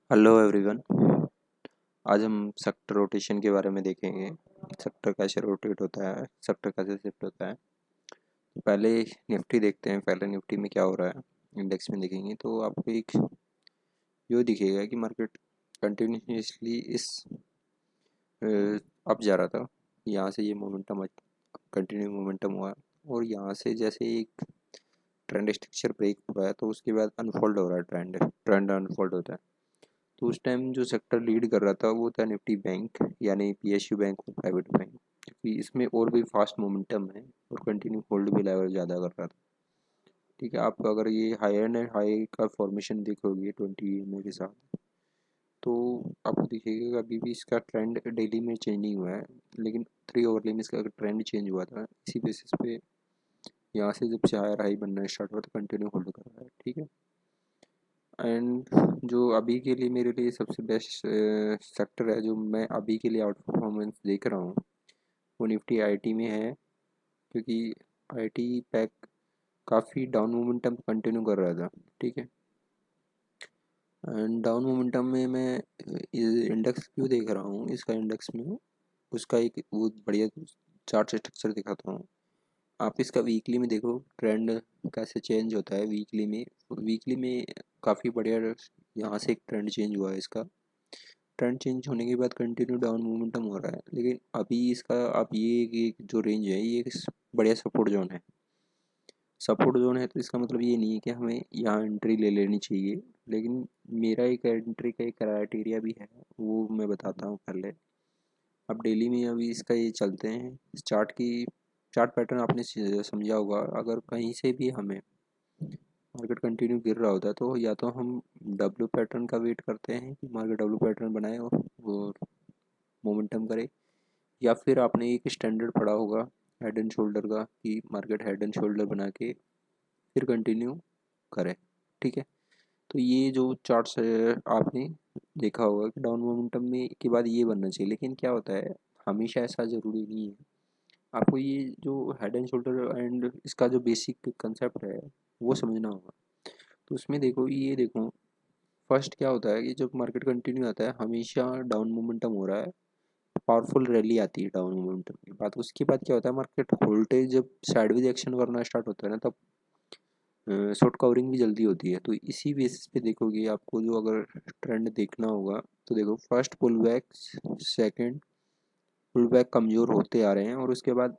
Hello everyone. आज हम sector rotation के बारे में देखेंगे। सेक्टर कैसे रोटेट होता है, सेक्टर कैसे शिफ्ट होता है। पहले निफ्टी देखते हैं, पहले निफ्टी में क्या हो रहा है। इंडेक्स में देखेंगे तो आपको एक जो दिखेगा कि मार्केट कंटिन्यूसली इस अप जा रहा था। यहाँ से ये मोमेंटम कंटिन्यू मोमेंटम हुआ और यहाँ से जैसे एक ट्रेंड स्ट्रक्चर ब्रेक हुआ है तो उसके बाद अनफोल्ड हो रहा है, ट्रेंड अनफोल्ड होता है। तो उस टाइम जो सेक्टर लीड कर रहा था वो था निफ्टी बैंक, यानी पीएसयू बैंक और प्राइवेट बैंक, क्योंकि इसमें और भी फास्ट मोमेंटम है और कंटिन्यू होल्ड भी लेवल ज़्यादा कर रहा था। ठीक है, आप अगर ये हाई एंड हाई का फॉर्मेशन देखोगे 20 के साथ तो आपको दिखेगा कि अभी भी इसका ट्रेंड डेली में चेंज नहीं हुआ है, लेकिन 3 ओवरले में इसका ट्रेंड चेंज हुआ था। इसी बेसिस पे यहाँ से जब से हायर हाई बनना स्टार्ट हुआ तो कंटिन्यू होल्ड कर रहा है। ठीक है, एंड जो अभी के लिए मेरे लिए सबसे बेस्ट सेक्टर है, जो मैं अभी के लिए आउट परफॉर्मेंस देख रहा हूँ, वो निफ्टी आईटी में है। क्योंकि आईटी पैक काफ़ी डाउन मोमेंटम कंटिन्यू कर रहा था। ठीक है, एंड डाउन मोमेंटम में मैं इंडेक्स क्यों देख रहा हूँ, इसका इंडेक्स में उसका एक वो बढ़िया चार्ट स्ट्रक्चर दिखाता हूँ। आप इसका वीकली में देखो ट्रेंड कैसे चेंज होता है। वीकली में काफ़ी बढ़िया यहाँ से एक ट्रेंड चेंज हुआ है। इसका ट्रेंड चेंज होने के बाद कंटिन्यू डाउन मोमेंटम हो रहा है, लेकिन अभी इसका अब ये जो रेंज है ये एक बढ़िया सपोर्ट जोन है। सपोर्ट जोन है तो इसका मतलब ये नहीं है कि हमें यहाँ एंट्री ले लेनी चाहिए, लेकिन मेरा एक एंट्री का एक क्राइटेरिया भी है, वो मैं बताता हूँ पहले। अब डेली में अभी इसका ये चलते हैं इस चार्ट पैटर्न आपने समझा होगा। अगर कहीं से भी हमें मार्केट कंटिन्यू गिर रहा होता है तो या तो हम डब्ल्यू पैटर्न का वेट करते हैं कि मार्केट डब्ल्यू पैटर्न बनाए और मोमेंटम करे, या फिर आपने एक स्टैंडर्ड पढ़ा होगा हेड एंड शोल्डर का कि मार्केट हेड एंड शोल्डर बना के फिर कंटिन्यू करे। ठीक है, तो ये जो चार्ट्स है आपने देखा होगा कि डाउन मोमेंटम में के बाद ये बनना चाहिए, लेकिन क्या होता है हमेशा ऐसा ज़रूरी नहीं है। आपको ये जो हेड एंड शोल्डर एंड इसका जो बेसिक कंसेप्ट है वो समझना होगा। तो उसमें देखो, ये देखो फर्स्ट क्या होता है कि जब मार्केट कंटिन्यू आता है हमेशा डाउन मोमेंटम हो रहा है, पावरफुल रैली आती है डाउन मोमेंटम के बाद। उसके बाद क्या होता है, मार्केट वोल्टेज जब साइडवेज एक्शन करना स्टार्ट होता है ना, तब शॉर्ट कवरिंग भी जल्दी होती है। तो इसी बेसिस पे देखोगे, आपको जो अगर ट्रेंड देखना होगा तो देखो first pull back, second pull back कमज़ोर होते आ रहे हैं और उसके बाद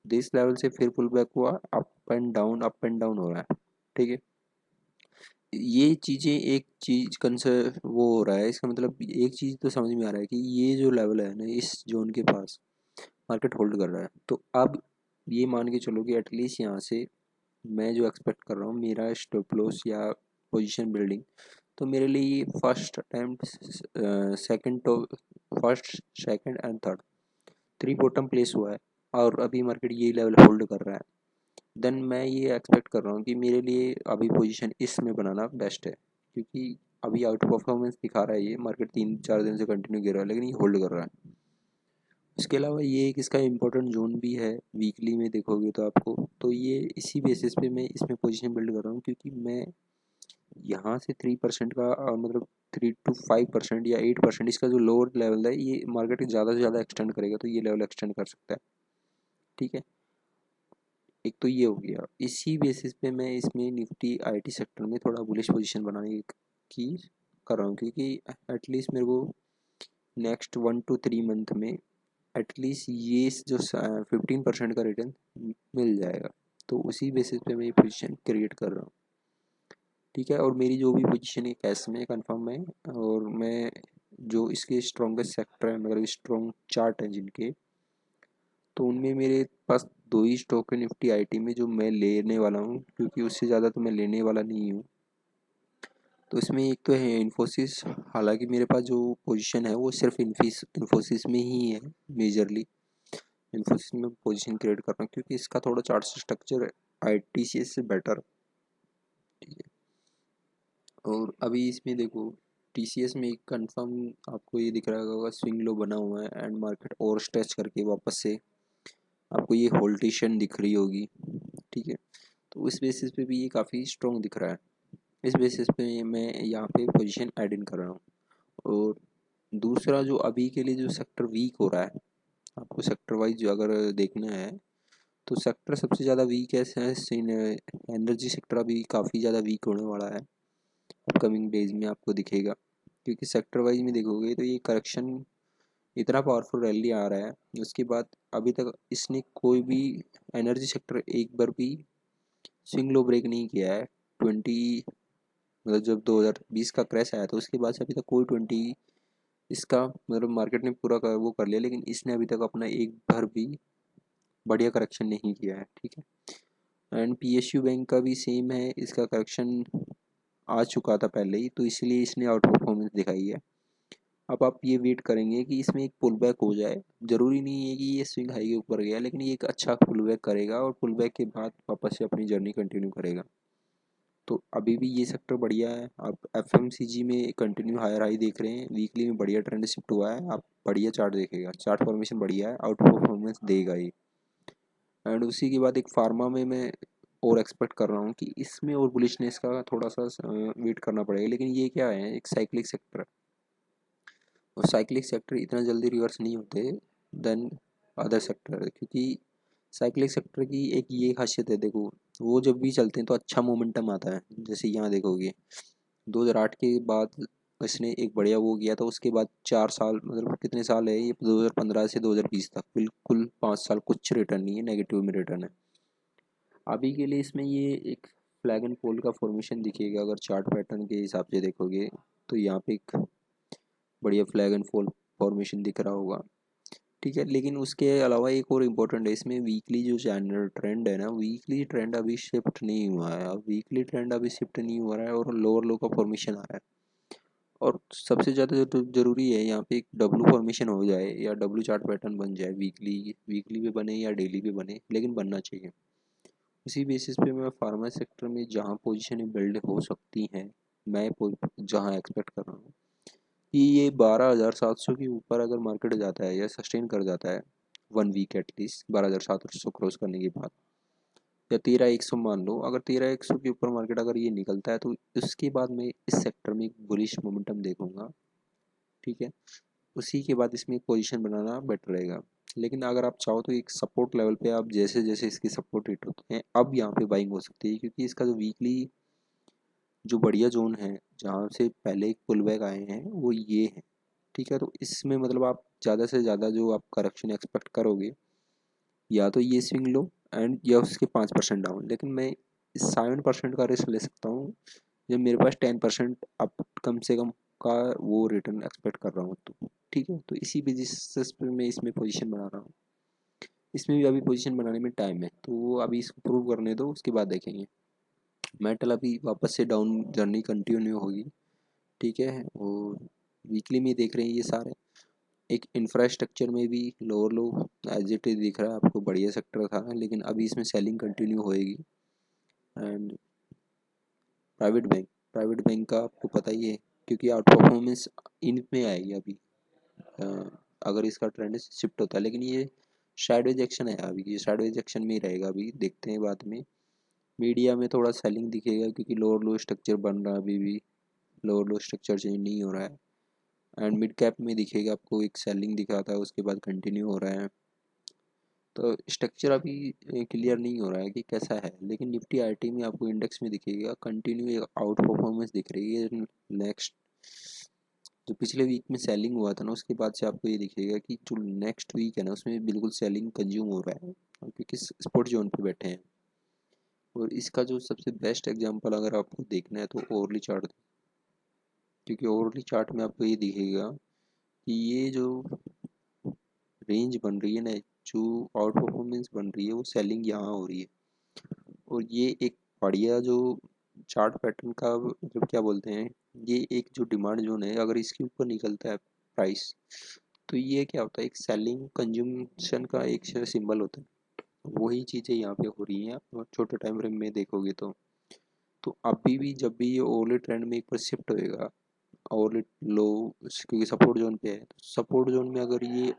दिस लेवल से फिर पुल बैक हुआ, अप एंड डाउन हो रहा है। ठीक है, ये चीज़ें एक चीज़ कंसर वो हो रहा है, इसका मतलब एक चीज़ तो समझ में आ रहा है कि ये जो लेवल है ना इस जोन के पास मार्केट होल्ड कर रहा है। तो अब ये मान के चलो कि एटलीस्ट यहाँ से मैं जो एक्सपेक्ट कर रहा हूँ मेरा स्टॉप लॉस या पोजीशन बिल्डिंग, तो मेरे लिए ये फर्स्ट अटैम्प्ट, सेकंड तो first second and third 3 bottom place हुआ है और अभी मार्केट ये लेवल होल्ड कर रहा है। देन मैं ये एक्सपेक्ट कर रहा हूँ कि मेरे लिए अभी पोजीशन इसमें बनाना बेस्ट है, क्योंकि अभी आउट परफॉर्मेंस दिखा रहा है ये मार्केट 3-4 दिन से कंटिन्यू गिर रहा है, लेकिन ये होल्ड कर रहा है। इसके अलावा ये एक इसका इम्पोर्टेंट जोन भी है, वीकली में देखोगे तो आपको, तो ये इसी बेसिस पे मैं इसमें पोजीशन बिल्ड कर रहा हूँ, क्योंकि मैं यहाँ से 3% का मतलब 3 to 5% या 8% इसका जो लोअर लेवल है ये मार्केट ज़्यादा से ज़्यादा एक्सटेंड करेगा, तो ये लेवल एक्सटेंड कर सकता है। ठीक है, एक तो ये हो गया। इसी बेसिस पे मैं इसमें निफ्टी आईटी सेक्टर में थोड़ा बुलिश पोजीशन बनाने की कर रहा हूँ, क्योंकि एटलीस्ट मेरे को नेक्स्ट 1 to 3 मंथ में एटलीस्ट ये जो 15% का रिटर्न मिल जाएगा। तो उसी बेसिस पे मैं ये पोजीशन क्रिएट कर रहा हूँ। ठीक है, और मेरी जो भी पोजीशन है कैश में कंफर्म है, और मैं जो इसके स्ट्रॉन्गेस्ट सेक्टर है मतलब स्ट्रॉन्ग चार्ट है जिनके, तो उनमें मेरे पास 2 ही स्टॉक है निफ्टी आईटी में जो मैं लेने वाला हूँ, क्योंकि उससे ज़्यादा तो मैं लेने वाला नहीं हूँ। तो इसमें एक तो है इन्फोसिस। हालांकि मेरे पास जो पोजीशन है वो सिर्फ इन्फोसिस में ही है, मेजरली इन्फोसिस में पोजीशन क्रिएट कर रहा हूँ, क्योंकि इसका थोड़ा चार्ट स्ट्रक्चर आईटीसीएस से बेटर। ठीक है, और अभी इसमें देखो टीसीएस में एक कंफर्म आपको ये दिख रहा होगा स्विंग लो बना हुआ है एंड मार्केट और स्ट्रेच करके वापस से आपको ये होल्टेशन दिख रही होगी। ठीक है, तो इस बेसिस पे भी ये काफ़ी स्ट्रॉन्ग दिख रहा है। इस बेसिस पे मैं यहाँ पे पोजीशन ऐड इन कर रहा हूँ। और दूसरा जो अभी के लिए जो सेक्टर वीक हो रहा है, आपको सेक्टर वाइज जो अगर देखना है तो सेक्टर सबसे ज़्यादा वीक है एनर्जी सेक्टर अभी काफ़ी ज़्यादा वीक होने वाला है अपकमिंग डेज में, आपको दिखेगा। क्योंकि सेक्टर वाइज में देखोगे तो ये करेक्शन इतना पावरफुल रैली आ रहा है, उसके बाद अभी तक इसने कोई भी एनर्जी सेक्टर एक बार भी स्विंग लो ब्रेक नहीं किया है। 20 मतलब जब 2020 का क्रैश आया था उसके बाद से अभी तक कोई 20 इसका मतलब मार्केट ने पूरा वो कर लिया, लेकिन इसने अभी तक अपना एक बार भी बढ़िया करेक्शन नहीं किया है। ठीक है। एंड पीएसयू बैंक का भी सेम है, इसका करेक्शन आ चुका था पहले ही, तो इसलिए इसने आउट परफॉर्मेंस दिखाई है। अब आप ये वेट करेंगे कि इसमें एक पुल बैक हो जाए, ज़रूरी नहीं है कि ये स्विंग हाई के ऊपर गया, लेकिन ये एक अच्छा पुल बैक करेगा और पुल बैक के बाद वापस से अपनी जर्नी कंटिन्यू करेगा। तो अभी भी ये सेक्टर बढ़िया है। आप एफएमसीजी में कंटिन्यू हायर हाई देख रहे हैं, वीकली में बढ़िया ट्रेंड शिफ्ट हुआ है, आप बढ़िया चार्ट देखेगा, चार्ट फॉर्मेशन बढ़िया है, आउट परफॉर्मेंस देगा ये। एंड उसी के बाद एक फार्मा में मैं और एक्सपेक्ट कर रहा हूँ कि इसमें और बुलिशनेस का थोड़ा सा वेट करना पड़ेगा, लेकिन ये क्या है, एक साइक्लिक सेक्टर है और साइक्लिक सेक्टर इतना जल्दी रिवर्स नहीं होते देन अदर सेक्टर, क्योंकि साइक्लिक सेक्टर की एक ये खासियत है, देखो वो जब भी चलते हैं तो अच्छा मोमेंटम आता है। जैसे यहाँ देखोगे 2008 के बाद इसने एक बढ़िया वो किया था, उसके बाद 4 साल मतलब कितने साल है ये, 2015 से 2020 तक बिल्कुल 5 साल कुछ रिटर्न नहीं है, नेगेटिव में रिटर्न है। अभी के लिए इसमें ये एक फ्लैग एंड पोल का फॉर्मेशन दिखेगा, अगर चार्ट पैटर्न के हिसाब से देखोगे तो यहाँ पे एक बढ़िया फ्लैग एंड फोल फॉर्मेशन दिख रहा होगा। ठीक है, लेकिन उसके अलावा एक और इम्पोर्टेंट है इसमें, वीकली जो चैनल ट्रेंड है ना, वीकली ट्रेंड अभी शिफ्ट नहीं हुआ है, अब वीकली ट्रेंड अभी शिफ्ट नहीं हो रहा है और लोअर लो का फॉर्मेशन आ रहा है। और सबसे ज़्यादा जो ज़रूरी है यहाँ पे एक डब्लू फॉर्मेशन हो जाए या डब्लू चार्ट पैटर्न बन जाए, वीकली भी बने या डेली भी बने, लेकिन बनना चाहिए। उसी बेसिस पे मैं फार्मा सेक्टर में जहाँ पोजीशन बिल्ड हो सकती हैं, मैं जहाँ एक्सपेक्ट कर रहा हूँ कि ये 12,700 के ऊपर अगर मार्केट जाता है या सस्टेन कर जाता है 1 वीक एटलीस्ट, 12,700 क्रॉस करने के बाद, या 13,100 मान लो, अगर 13,100 के ऊपर मार्केट अगर ये निकलता है तो उसके बाद मैं इस सेक्टर में एक बुलिश मोमेंटम देखूंगा। ठीक है, उसी के बाद इसमें एक पोजीशन बनाना बेटर रहेगा। लेकिन अगर आप चाहो तो एक सपोर्ट लेवल पे आप जैसे जैसे इसकी सपोर्ट हिट होते हैं अब यहाँ पे बाइंग हो सकती है, क्योंकि इसका जो वीकली जो बढ़िया जोन है जहाँ से पहले एक पुल बैक आए हैं वो ये है। ठीक है, तो इसमें मतलब आप ज़्यादा से ज़्यादा जो आप करेक्शन एक्सपेक्ट करोगे या तो ये स्विंग लो एंड या उसके 5% डाउन, लेकिन मैं 7% का रिस्क ले सकता हूँ जब मेरे पास 10% अप कम से कम का वो रिटर्न एक्सपेक्ट कर रहा हूँ। तो ठीक है, तो इसी बेसिस पे मैं इसमें पोजीशन बना रहा हूँ। इसमें भी अभी पोजीशन बनाने में टाइम है, तो वो अभी इसको प्रूव करने दो, उसके बाद देखेंगे। मेटल अभी वापस से डाउन जर्नी कंटिन्यू होगी। ठीक है, और वीकली में देख रहे हैं ये सारे, एक इंफ्रास्ट्रक्चर में भी lower low as it is दिख रहा है आपको, बढ़िया सेक्टर था, लेकिन अभी इसमें सेलिंग कंटिन्यू होएगी। एंड प्राइवेट बैंक का आपको पता ही है, क्योंकि आउट परफॉर्मेंस इन में आएगी अभी अगर इसका ट्रेंड शिफ्ट होता है, लेकिन ये साइडवेज एक्शन है, अभी ये साइडवेज एक्शन में ही रहेगा, अभी देखते हैं बाद में। मीडिया में थोड़ा सेलिंग दिखेगा क्योंकि लोअर लो स्ट्रक्चर बन रहा है, अभी भी लोअर लो स्ट्रक्चर चेंज नहीं हो रहा है। एंड मिड कैप में दिखेगा आपको एक सेलिंग दिखाता है, उसके बाद कंटिन्यू हो रहा है। तो स्ट्रक्चर अभी क्लियर नहीं हो रहा है कि कैसा है, लेकिन निफ्टी आईटी में आपको इंडेक्स में दिखेगा कंटिन्यू एक आउट परफॉर्मेंस दिख रही है। नेक्स्ट जो पिछले वीक में सेलिंग हुआ था ना, उसके बाद से आपको ये दिखेगा कि जो नेक्स्ट वीक है ना उसमें बिल्कुल सेलिंग कंज्यूम हो रहा है, क्योंकि स्पोर्ट जोन पे बैठे हैं। और इसका जो सबसे बेस्ट एग्जांपल अगर आपको देखना है तो ओवरली चार्ट, क्योंकि ओवरली चार्ट में आपको ये दिखेगा कि ये जो रेंज बन रही है ना, जो आउट परफॉर्मेंस बन रही है वो सेलिंग यहाँ हो रही है। और ये एक बढ़िया जो चार्ट पैटर्न का मतलब क्या बोलते हैं, ये एक जो डिमांड जोन है, अगर इसके ऊपर निकलता है प्राइस तो ये क्या होता है, एक सेलिंग कंजम्पशन का एक सिंबल होता है। वही चीज़ें यहाँ पे हो रही हैं, और छोटे टाइम फ्रेम में देखोगे तो अभी भी जब भी ये ओवरली ट्रेंड में एक बार शिफ्ट होएगा ओवरली लो, क्योंकि सपोर्ट जोन पे है, तो सपोर्ट जोन में अगर ये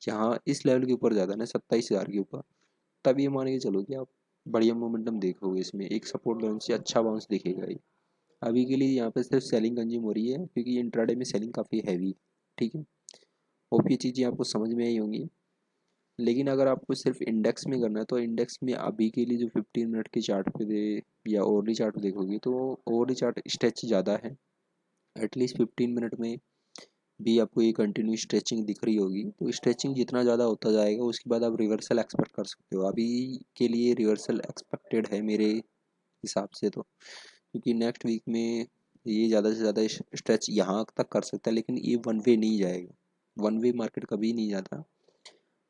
यहाँ इस लेवल के ऊपर ज़्यादा ना 27,000 के ऊपर, तब ये मान के चलो कि आप बढ़िया मोमेंटम देखोगे, इसमें एक सपोर्ट लेवल से अच्छा बाउंस दिखेगा ये। अभी के लिए यहाँ पे सिर्फ सेलिंग कंज्यूम हो रही है क्योंकि इंट्राडे में सेलिंग काफ़ी हैवी, ठीक है। होप ये चीज़ें आपको समझ में आई होंगी। लेकिन अगर आपको सिर्फ इंडेक्स में करना है तो इंडेक्स में अभी के लिए जो 15 मिनट के चार्ट पे दे या ओवरली चार्ट पे देखोगे तो ओवरली चार्ट स्ट्रेच ज़्यादा है। एटलीस्ट 15 मिनट में भी आपको ये कंटिन्यू स्ट्रेचिंग दिख रही होगी, तो स्ट्रेचिंग जितना ज़्यादा होता जाएगा उसके बाद आप रिवर्सल एक्सपेक्ट कर सकते हो। अभी के लिए रिवर्सल एक्सपेक्टेड है मेरे हिसाब से तो, क्योंकि नेक्स्ट वीक में ये ज़्यादा से ज़्यादा स्ट्रेच यहाँ तक कर सकता है, लेकिन ये वन वे नहीं जाएगा। वन वे मार्केट कभी नहीं जाता।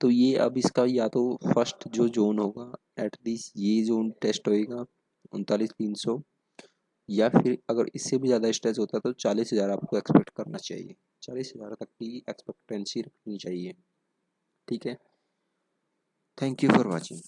तो ये अब इसका या तो फर्स्ट जो जोन होगा एटलीस्ट ये जोन टेस्ट होएगा 39,300, या फिर अगर इससे भी ज़्यादा स्ट्रेच होता है तो 40,000 आपको एक्सपेक्ट करना चाहिए। 40,000 तक की एक्सपेक्टेंसी रखनी चाहिए, ठीक है। Thank you for watching.